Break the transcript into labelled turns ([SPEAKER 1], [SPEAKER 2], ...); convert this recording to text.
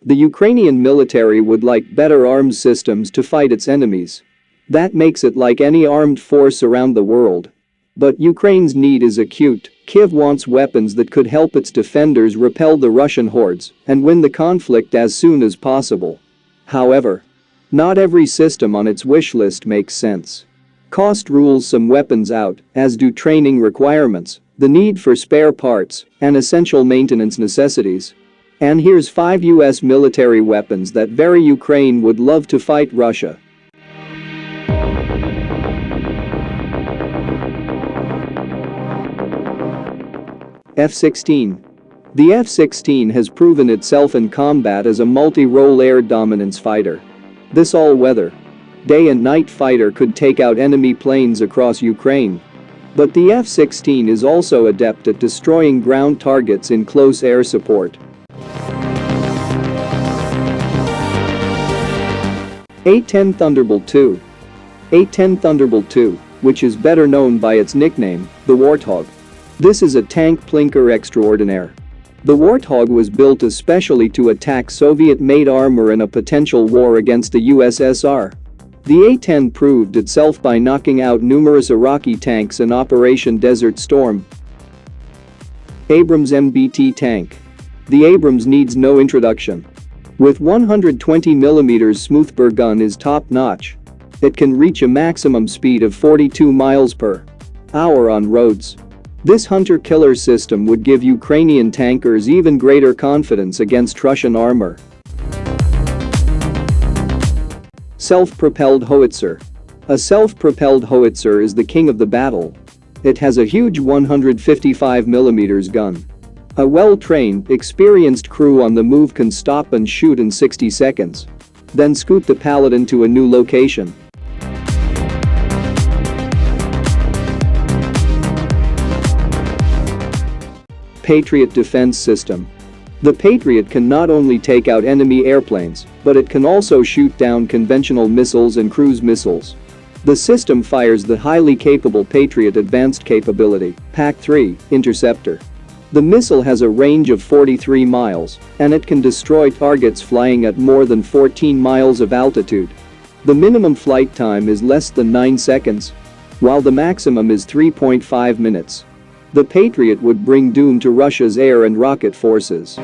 [SPEAKER 1] The Ukrainian military would like better arms systems to fight its enemies. That makes it like any armed force around the world. But Ukraine's need is acute. Kyiv wants weapons that could help its defenders repel the Russian hordes and win the conflict as soon as possible. However, not every system on its wish list makes sense. Cost rules some weapons out, as do training requirements, the need for spare parts, and essential maintenance necessities. And here's 5 US military weapons that very Ukraine would love to fight Russia. F-16. The F-16 has proven itself in combat as a multi-role air dominance fighter. This all-weather, day and night fighter could take out enemy planes across Ukraine. But the F-16 is also adept at destroying ground targets in close air support. A-10 Thunderbolt II. A-10 Thunderbolt II, which is better known by its nickname, the Warthog. This is a tank plinker extraordinaire. The Warthog was built especially to attack Soviet-made armor in a potential war against the USSR. The A-10 proved itself by knocking out numerous Iraqi tanks in Operation Desert Storm. Abrams MBT tank. The Abrams needs no introduction. With 120mm smoothbore gun is top-notch. It can reach a maximum speed of 42 miles per hour on roads. This hunter-killer system would give Ukrainian tankers even greater confidence against Russian armor. Self-propelled howitzer. A self-propelled howitzer is the king of the battle. It has a huge 155mm gun. A well-trained, experienced crew on the move can stop and shoot in 60 seconds. Then scoot the paladin to a new location. Patriot defense system. The Patriot can not only take out enemy airplanes, but it can also shoot down conventional missiles and cruise missiles. The system fires the highly capable Patriot Advanced Capability (PAC-3) interceptor. The missile has a range of 43 miles, and it can destroy targets flying at more than 14 miles of altitude. The minimum flight time is less than 9 seconds, while the maximum is 3.5 minutes. The Patriot would bring doom to Russia's air and rocket forces.